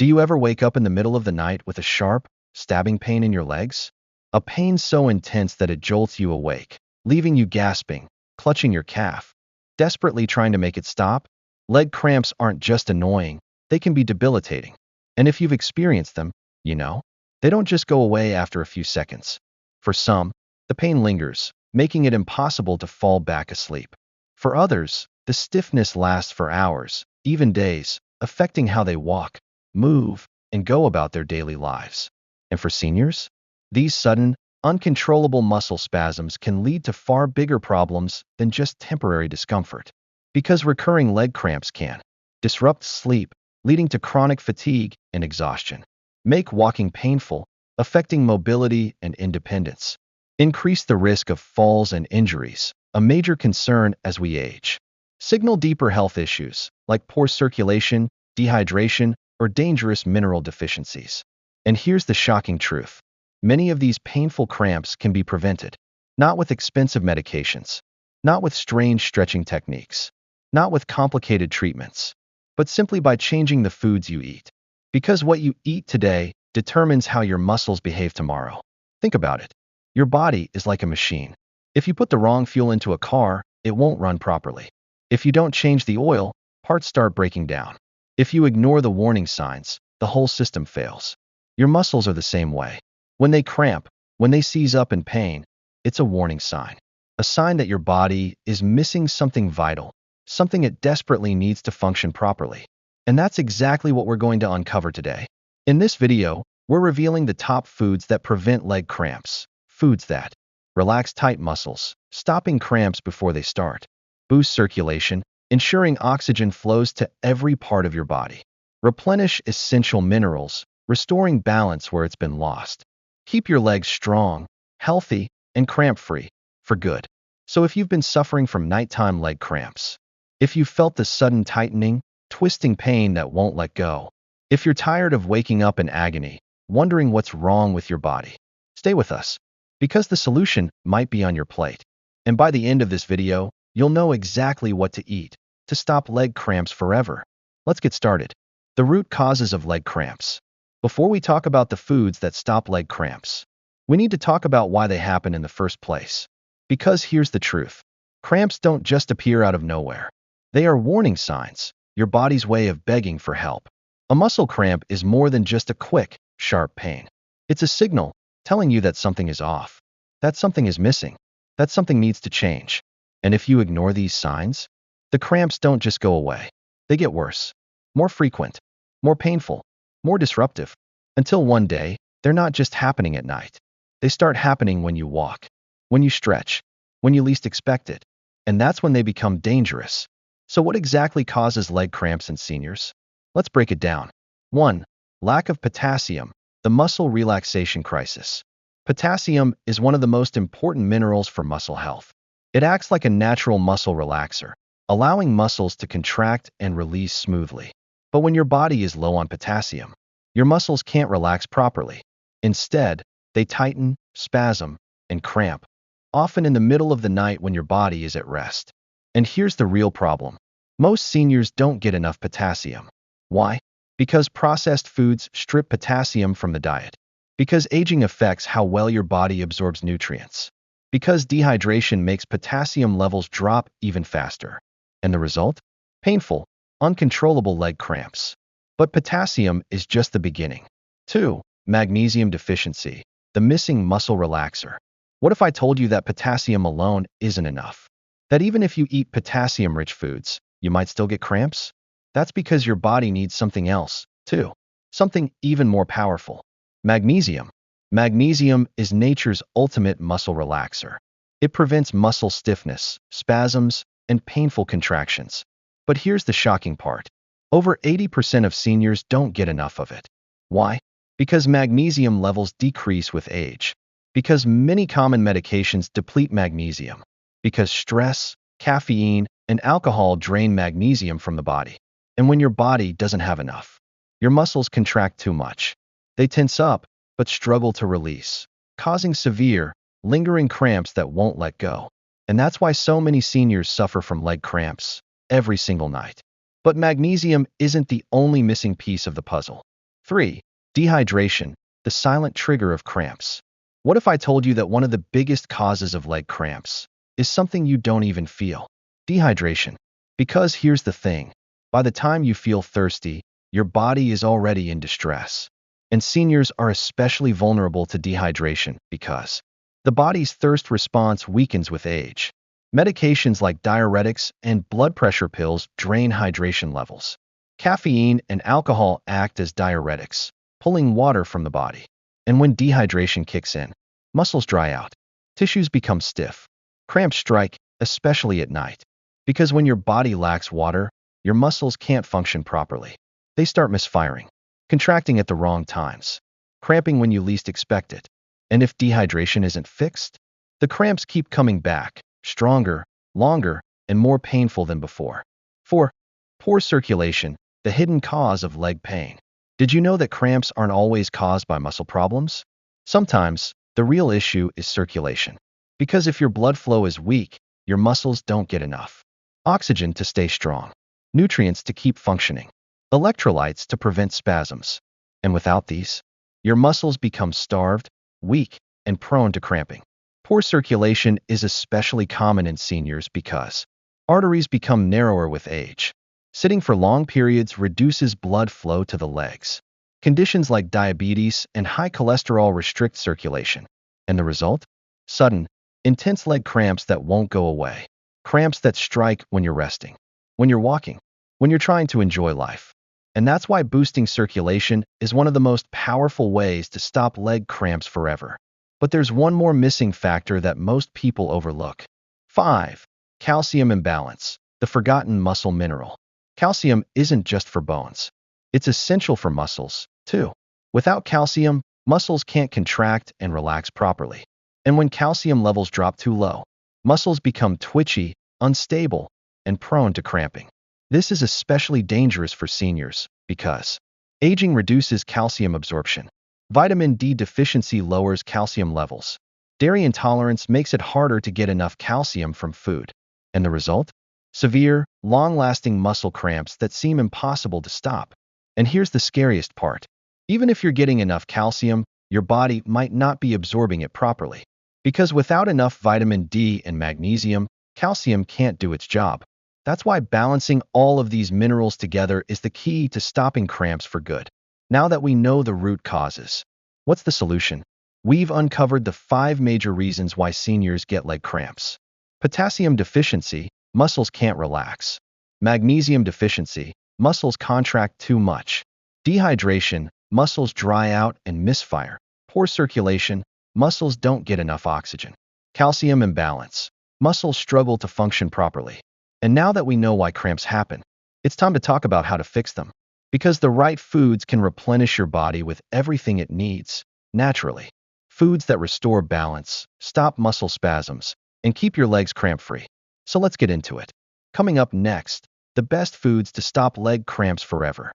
Do you ever wake up in the middle of the night with a sharp, stabbing pain in your legs? A pain so intense that it jolts you awake, leaving you gasping, clutching your calf, desperately trying to make it stop? Leg cramps aren't just annoying, they can be debilitating. And if you've experienced them, you know, they don't just go away after a few seconds. For some, the pain lingers, making it impossible to fall back asleep. For others, the stiffness lasts for hours, even days, affecting how they walk, move, and go about their daily lives. And for seniors, these sudden, uncontrollable muscle spasms can lead to far bigger problems than just temporary discomfort. Because recurring leg cramps can disrupt sleep, leading to chronic fatigue and exhaustion, make walking painful, affecting mobility and independence, increase the risk of falls and injuries, a major concern as we age, signal deeper health issues like poor circulation, dehydration, or dangerous mineral deficiencies. And here's the shocking truth. Many of these painful cramps can be prevented, not with expensive medications, not with strange stretching techniques, not with complicated treatments, but simply by changing the foods you eat. Because what you eat today determines how your muscles behave tomorrow. Think about it. Your body is like a machine. If you put the wrong fuel into a car, it won't run properly. If you don't change the oil, parts start breaking down. If you ignore the warning signs, the whole system fails. Your muscles are the same way. When they cramp, when they seize up in pain, it's a warning sign. A sign that your body is missing something vital, something it desperately needs to function properly. And that's exactly what we're going to uncover today. In this video, we're revealing the top foods that prevent leg cramps, foods that relax tight muscles, stopping cramps before they start, boost circulation, ensuring oxygen flows to every part of your body, replenish essential minerals, restoring balance where it's been lost. Keep your legs strong, healthy, and cramp-free for good. So if you've been suffering from nighttime leg cramps, if you've felt the sudden tightening, twisting pain that won't let go, if you're tired of waking up in agony, wondering what's wrong with your body, stay with us, because the solution might be on your plate. And by the end of this video, you'll know exactly what to eat to stop leg cramps forever. Let's get started. The root causes of leg cramps. Before we talk about the foods that stop leg cramps, we need to talk about why they happen in the first place. Because here's the truth. Cramps don't just appear out of nowhere. They are warning signs, your body's way of begging for help. A muscle cramp is more than just a quick, sharp pain. It's a signal telling you that something is off, that something is missing, that something needs to change. And if you ignore these signs, the cramps don't just go away. They get worse, more frequent, more painful, more disruptive, until one day, they're not just happening at night. They start happening when you walk, when you stretch, when you least expect it. And that's when they become dangerous. So what exactly causes leg cramps in seniors? Let's break it down. 1. Lack of potassium, the muscle relaxation crisis. Potassium is one of the most important minerals for muscle health. It acts like a natural muscle relaxer, allowing muscles to contract and release smoothly. But when your body is low on potassium, your muscles can't relax properly. Instead, they tighten, spasm, and cramp, often in the middle of the night when your body is at rest. And here's the real problem. Most seniors don't get enough potassium. Why? Because processed foods strip potassium from the diet. Because aging affects how well your body absorbs nutrients. Because dehydration makes potassium levels drop even faster. And the result? Painful, uncontrollable leg cramps. But potassium is just the beginning. 2. Magnesium deficiency, the missing muscle relaxer. What if I told you that potassium alone isn't enough? That even if you eat potassium-rich foods, you might still get cramps? That's because your body needs something else, too. Something even more powerful. Magnesium. Magnesium is nature's ultimate muscle relaxer. It prevents muscle stiffness, spasms, and painful contractions. But here's the shocking part. Over 80% of seniors don't get enough of it. Why? Because magnesium levels decrease with age. Because many common medications deplete magnesium. Because stress, caffeine, and alcohol drain magnesium from the body. And when your body doesn't have enough, your muscles contract too much. They tense up, but struggle to release, causing severe, lingering cramps that won't let go. And that's why so many seniors suffer from leg cramps every single night. But magnesium isn't the only missing piece of the puzzle. 3. Dehydration, the silent trigger of cramps. What if I told you that one of the biggest causes of leg cramps is something you don't even feel? Dehydration. Because here's the thing. By the time you feel thirsty, your body is already in distress. And seniors are especially vulnerable to dehydration because the body's thirst response weakens with age. Medications like diuretics and blood pressure pills drain hydration levels. Caffeine and alcohol act as diuretics, pulling water from the body. And when dehydration kicks in, muscles dry out, tissues become stiff, cramps strike, especially at night. Because when your body lacks water, your muscles can't function properly. They start misfiring, contracting at the wrong times, cramping when you least expect it. And if dehydration isn't fixed, the cramps keep coming back, stronger, longer, and more painful than before. 4. Poor circulation, the hidden cause of leg pain. Did you know that cramps aren't always caused by muscle problems? Sometimes, the real issue is circulation. Because if your blood flow is weak, your muscles don't get enough oxygen to stay strong, nutrients to keep functioning, electrolytes to prevent spasms. And without these, your muscles become starved, weak, and prone to cramping. Poor circulation is especially common in seniors because arteries become narrower with age. Sitting for long periods reduces blood flow to the legs. Conditions like diabetes and high cholesterol restrict circulation. And the result? Sudden, intense leg cramps that won't go away. Cramps that strike when you're resting, when you're walking, when you're trying to enjoy life. And that's why boosting circulation is one of the most powerful ways to stop leg cramps forever. But there's one more missing factor that most people overlook. 5. Calcium imbalance, the forgotten muscle mineral. Calcium isn't just for bones. It's essential for muscles, too. Without calcium, muscles can't contract and relax properly. And when calcium levels drop too low, muscles become twitchy, unstable, and prone to cramping. This is especially dangerous for seniors because aging reduces calcium absorption. Vitamin D deficiency lowers calcium levels. Dairy intolerance makes it harder to get enough calcium from food. And the result? Severe, long-lasting muscle cramps that seem impossible to stop. And here's the scariest part. Even if you're getting enough calcium, your body might not be absorbing it properly. Because without enough vitamin D and magnesium, calcium can't do its job. That's why balancing all of these minerals together is the key to stopping cramps for good. Now that we know the root causes, what's the solution? We've uncovered the 5 major reasons why seniors get leg cramps. Potassium deficiency, muscles can't relax. Magnesium deficiency, muscles contract too much. Dehydration, muscles dry out and misfire. Poor circulation, muscles don't get enough oxygen. Calcium imbalance, muscles struggle to function properly. And now that we know why cramps happen, it's time to talk about how to fix them. Because the right foods can replenish your body with everything it needs, naturally. Foods that restore balance, stop muscle spasms, and keep your legs cramp-free. So let's get into it. Coming up next, the best foods to stop leg cramps forever.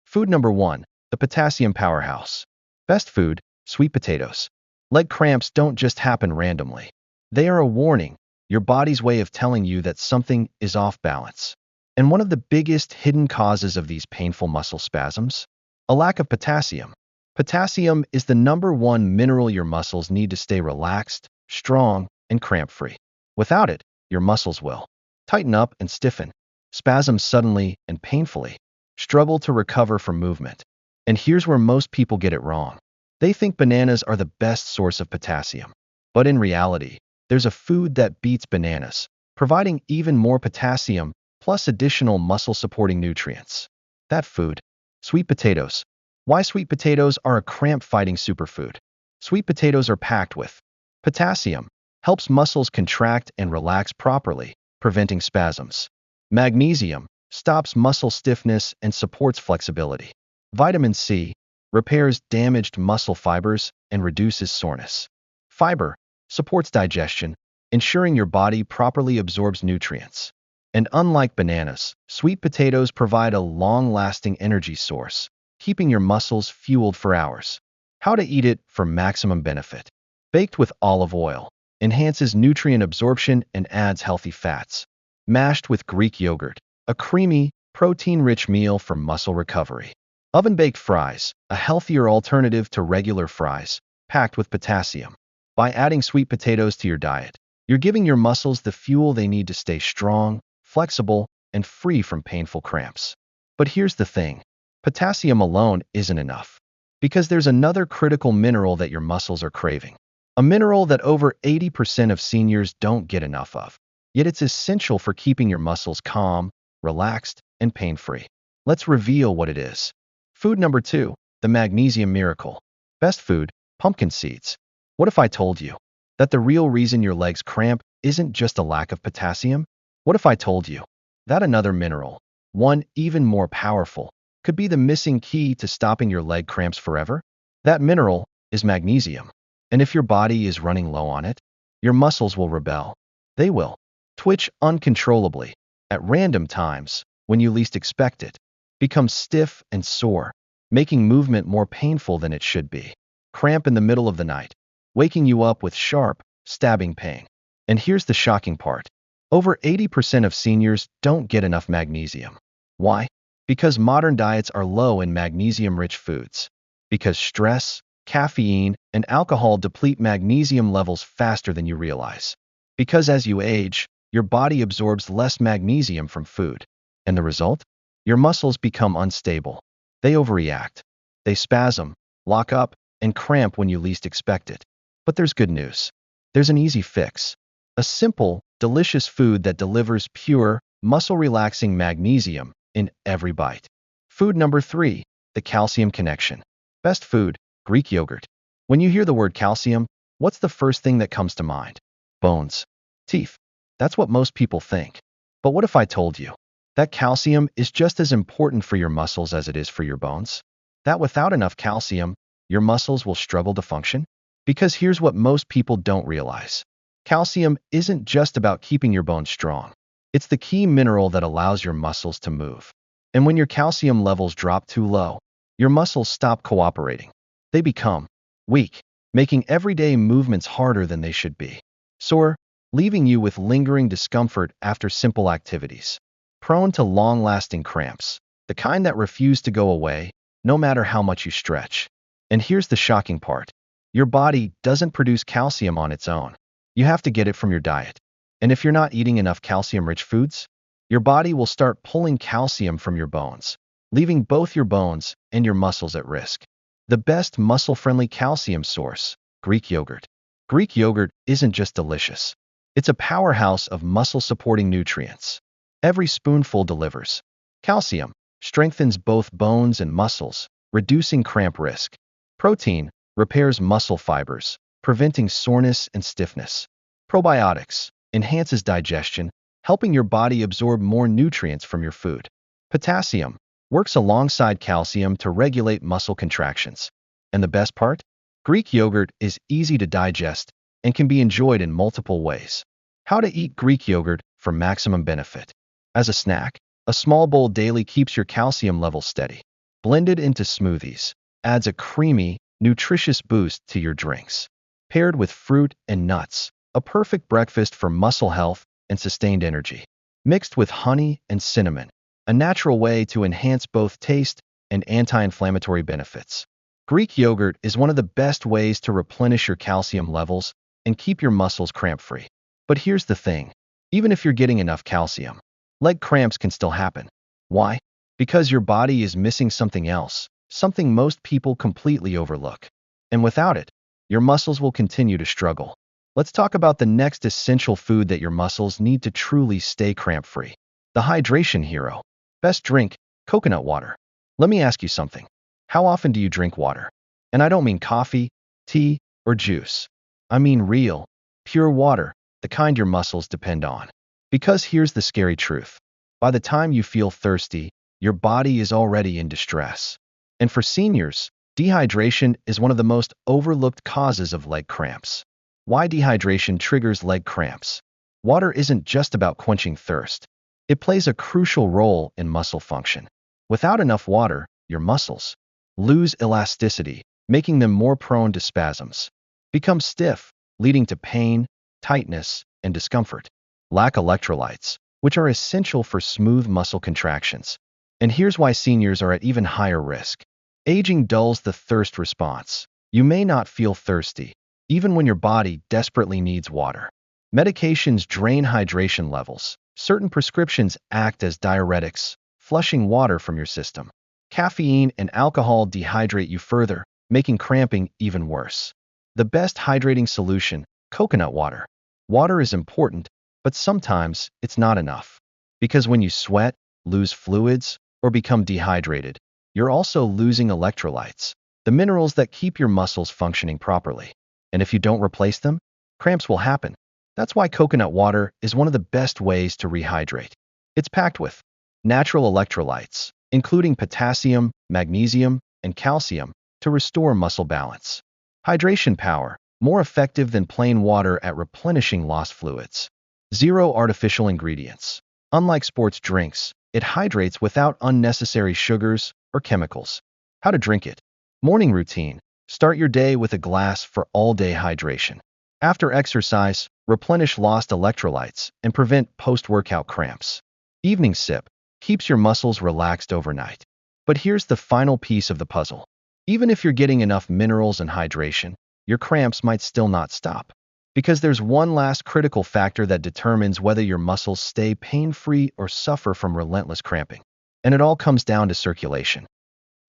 Food number 1, the potassium powerhouse. Best food, sweet potatoes. Leg cramps don't just happen randomly. They are a warning, your body's way of telling you that something is off balance. And one of the biggest hidden causes of these painful muscle spasms? A lack of potassium. Potassium is the number 1 mineral your muscles need to stay relaxed, strong, and cramp-free. Without it, your muscles will tighten up and stiffen, spasm suddenly and painfully, struggle to recover from movement. And here's where most people get it wrong. They think bananas are the best source of potassium. But in reality, there's a food that beats bananas, providing even more potassium plus additional muscle-supporting nutrients. That food, sweet potatoes. Why sweet potatoes are a cramp-fighting superfood. Sweet potatoes are packed with potassium, helps muscles contract and relax properly, preventing spasms. Magnesium, stops muscle stiffness and supports flexibility. Vitamin C, repairs damaged muscle fibers and reduces soreness. Fiber, supports digestion, ensuring your body properly absorbs nutrients. And unlike bananas, sweet potatoes provide a long-lasting energy source, keeping your muscles fueled for hours. How to eat it for maximum benefit. Baked with olive oil, enhances nutrient absorption and adds healthy fats. Mashed with Greek yogurt, a creamy, protein-rich meal for muscle recovery. Oven-baked fries, a healthier alternative to regular fries, packed with potassium. By adding sweet potatoes to your diet, you're giving your muscles the fuel they need to stay strong, flexible, and free from painful cramps. But here's the thing. Potassium alone isn't enough. Because there's another critical mineral that your muscles are craving. A mineral that over 80% of seniors don't get enough of. Yet it's essential for keeping your muscles calm, relaxed, and pain-free. Let's reveal what it is. Food number 2, the magnesium miracle. Best food, pumpkin seeds. What if I told you that the real reason your legs cramp isn't just a lack of potassium? What if I told you that another mineral, one even more powerful, could be the missing key to stopping your leg cramps forever? That mineral is magnesium. And if your body is running low on it, your muscles will rebel. They will twitch uncontrollably at random times when you least expect it, become stiff and sore, making movement more painful than it should be. Cramp in the middle of the night, waking you up with sharp, stabbing pain. And here's the shocking part. Over 80% of seniors don't get enough magnesium. Why? Because modern diets are low in magnesium-rich foods. Because stress, caffeine, and alcohol deplete magnesium levels faster than you realize. Because as you age, your body absorbs less magnesium from food. And the result? Your muscles become unstable. They overreact. They spasm, lock up, and cramp when you least expect it. But there's good news. There's an easy fix. A simple, delicious food that delivers pure, muscle-relaxing magnesium in every bite. Food number 3, the calcium connection. Best food, Greek yogurt. When you hear the word calcium, what's the first thing that comes to mind? Bones. Teeth. That's what most people think. But what if I told you that calcium is just as important for your muscles as it is for your bones? That without enough calcium, your muscles will struggle to function? Because here's what most people don't realize. Calcium isn't just about keeping your bones strong. It's the key mineral that allows your muscles to move. And when your calcium levels drop too low, your muscles stop cooperating. They become weak, making everyday movements harder than they should be. Sore, leaving you with lingering discomfort after simple activities. Prone to long-lasting cramps, the kind that refuse to go away, no matter how much you stretch. And here's the shocking part. Your body doesn't produce calcium on its own. You have to get it from your diet. And if you're not eating enough calcium-rich foods, your body will start pulling calcium from your bones, leaving both your bones and your muscles at risk. The best muscle-friendly calcium source, Greek yogurt. Greek yogurt isn't just delicious. It's a powerhouse of muscle-supporting nutrients. Every spoonful delivers. Calcium strengthens both bones and muscles, reducing cramp risk. Protein repairs muscle fibers, preventing soreness and stiffness. Probiotics enhances digestion, helping your body absorb more nutrients from your food. Potassium works alongside calcium to regulate muscle contractions. And the best part? Greek yogurt is easy to digest and can be enjoyed in multiple ways. How to eat Greek yogurt for maximum benefit. As a snack, a small bowl daily keeps your calcium levels steady. Blended into smoothies, adds a creamy, nutritious boost to your drinks. Paired with fruit and nuts, a perfect breakfast for muscle health and sustained energy. Mixed with honey and cinnamon, a natural way to enhance both taste and anti-inflammatory benefits. Greek yogurt is one of the best ways to replenish your calcium levels and keep your muscles cramp-free. But here's the thing. Even if you're getting enough calcium, leg cramps can still happen. Why? Because your body is missing something else, something most people completely overlook. And without it, your muscles will continue to struggle. Let's talk about the next essential food that your muscles need to truly stay cramp-free. The hydration hero. Best drink, coconut water. Let me ask you something. How often do you drink water? And I don't mean coffee, tea, or juice. I mean real, pure water, the kind your muscles depend on. Because here's the scary truth. By the time you feel thirsty, your body is already in distress. And for seniors, dehydration is one of the most overlooked causes of leg cramps. Why dehydration triggers leg cramps? Water isn't just about quenching thirst. It plays a crucial role in muscle function. Without enough water, your muscles lose elasticity, making them more prone to spasms. Become stiff, leading to pain, tightness, and discomfort. Lack electrolytes, which are essential for smooth muscle contractions. And here's why seniors are at even higher risk. Aging dulls the thirst response. You may not feel thirsty, even when your body desperately needs water. Medications drain hydration levels. Certain prescriptions act as diuretics, flushing water from your system. Caffeine and alcohol dehydrate you further, making cramping even worse. The best hydrating solution: coconut water. Water is important, but sometimes it's not enough. Because when you sweat, lose fluids, or become dehydrated, you're also losing electrolytes, the minerals that keep your muscles functioning properly. And if you don't replace them, cramps will happen. That's why coconut water is one of the best ways to rehydrate. It's packed with natural electrolytes, including potassium, magnesium, and calcium, to restore muscle balance. Hydration power, more effective than plain water at replenishing lost fluids. Zero artificial ingredients. Unlike sports drinks, it hydrates without unnecessary sugars or chemicals. How to drink it. Morning routine. Start your day with a glass for all-day hydration. After exercise, replenish lost electrolytes and prevent post-workout cramps. Evening sip. Keeps your muscles relaxed overnight. But here's the final piece of the puzzle. Even if you're getting enough minerals and hydration, your cramps might still not stop. Because there's one last critical factor that determines whether your muscles stay pain-free or suffer from relentless cramping. And it all comes down to circulation.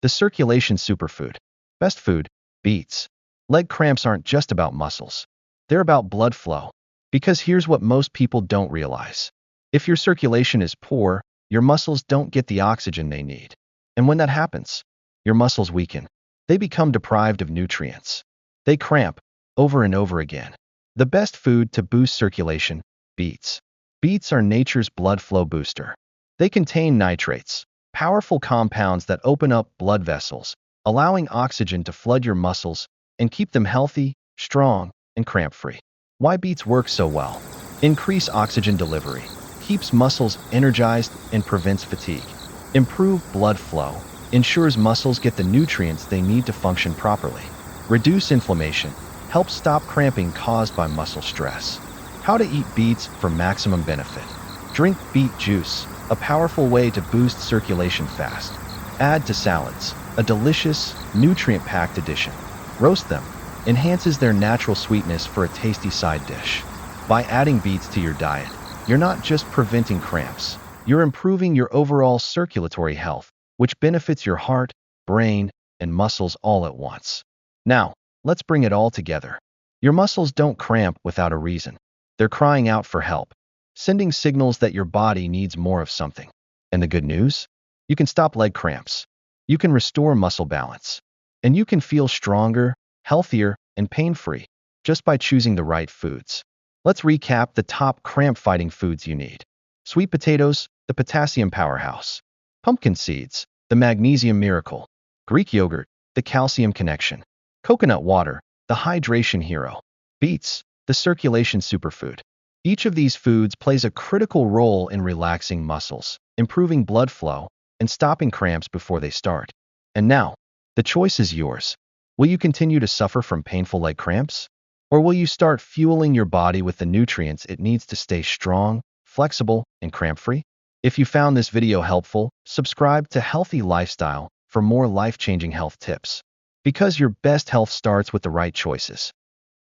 The circulation superfood. Best food: beets. Leg cramps aren't just about muscles. They're about blood flow. Because here's what most people don't realize. If your circulation is poor, your muscles don't get the oxygen they need. And when that happens, your muscles weaken. They become deprived of nutrients. They cramp over and over again. The best food to boost circulation: beets. Beets are nature's blood flow booster. They contain nitrates, powerful compounds that open up blood vessels, allowing oxygen to flood your muscles and keep them healthy, strong, and cramp-free. Why beets work so well? Increase oxygen delivery, keeps muscles energized and prevents fatigue. Improve blood flow, ensures muscles get the nutrients they need to function properly. Reduce inflammation, helps stop cramping caused by muscle stress. How to eat beets for maximum benefit. Drink beet juice, a powerful way to boost circulation fast. Add to salads, a delicious, nutrient-packed addition. Roast them, enhances their natural sweetness for a tasty side dish. By adding beets to your diet, you're not just preventing cramps, you're improving your overall circulatory health, which benefits your heart, brain, and muscles all at once. Now, let's bring it all together. Your muscles don't cramp without a reason. They're crying out for help, sending signals that your body needs more of something. And the good news? You can stop leg cramps. You can restore muscle balance. And you can feel stronger, healthier, and pain-free just by choosing the right foods. Let's recap the top cramp-fighting foods you need. Sweet potatoes, the potassium powerhouse. Pumpkin seeds, the magnesium miracle. Greek yogurt, the calcium connection. Coconut water, the hydration hero. Beets, the circulation superfood. Each of these foods plays a critical role in relaxing muscles, improving blood flow, and stopping cramps before they start. And now, the choice is yours. Will you continue to suffer from painful leg cramps? Or will you start fueling your body with the nutrients it needs to stay strong, flexible, and cramp-free? If you found this video helpful, subscribe to Healthy Lifestyle for more life-changing health tips. Because your best health starts with the right choices.